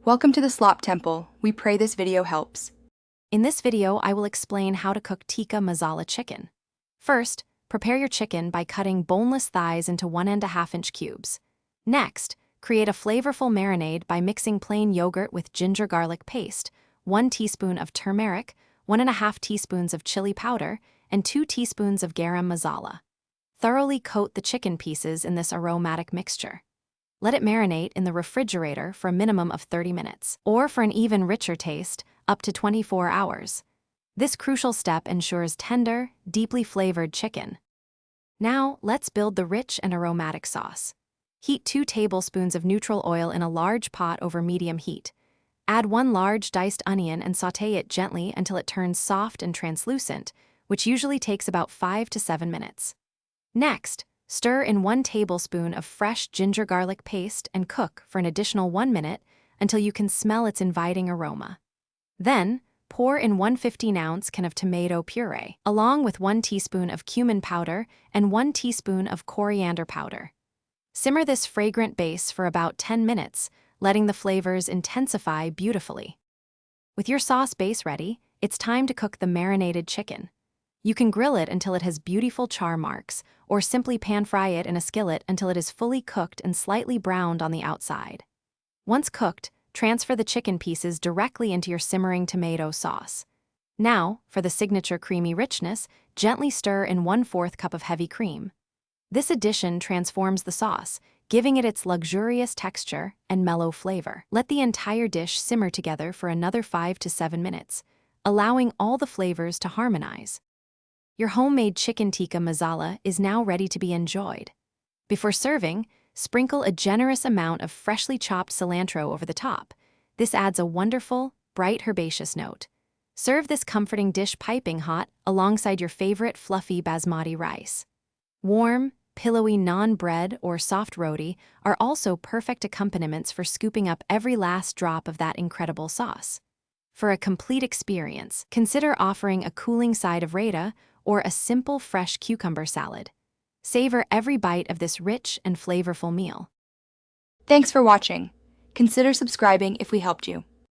Welcome to the Slop Temple. We pray this video helps. In this video, I will explain how to cook Tikka Masala Chicken. First, prepare your chicken by cutting boneless thighs into 1.5-inch cubes. Next, create a flavorful marinade by mixing plain yogurt with ginger garlic paste, 1 teaspoon of turmeric, 1.5 teaspoons of chili powder, and 2 teaspoons of garam masala. Thoroughly coat the chicken pieces in this aromatic mixture. Let it marinate in the refrigerator for a minimum of 30 minutes, or for an even richer taste, up to 24 hours. This crucial step ensures tender, deeply flavored chicken. Now, let's build the rich and aromatic sauce. Heat 2 tablespoons of neutral oil in a large pot over medium heat. Add 1 large diced onion and sauté it gently until it turns soft and translucent, which usually takes about 5 to 7 minutes. Next, stir in 1 tablespoon of fresh ginger garlic paste and cook for an additional 1 minute until you can smell its inviting aroma. Then, pour in 1 15-ounce can of tomato puree, along with 1 teaspoon of cumin powder and 1 teaspoon of coriander powder. Simmer this fragrant base for about 10 minutes, letting the flavors intensify beautifully. With your sauce base ready, it's time to cook the marinated chicken. You can grill it until it has beautiful char marks, or simply pan-fry it in a skillet until it is fully cooked and slightly browned on the outside. Once cooked, transfer the chicken pieces directly into your simmering tomato sauce. Now, for the signature creamy richness, gently stir in 1/4 cup of heavy cream. This addition transforms the sauce, giving it its luxurious texture and mellow flavor. Let the entire dish simmer together for another 5 to 7 minutes, allowing all the flavors to harmonize. Your homemade chicken tikka masala is now ready to be enjoyed. Before serving, sprinkle a generous amount of freshly chopped cilantro over the top. This adds a wonderful, bright herbaceous note. Serve this comforting dish piping hot alongside your favorite fluffy basmati rice. Warm, pillowy naan bread or soft roti are also perfect accompaniments for scooping up every last drop of that incredible sauce. For a complete experience, consider offering a cooling side of raita or a simple fresh cucumber salad. Savor every bite of this rich and flavorful meal. Thanks for watching. Consider subscribing if we helped you.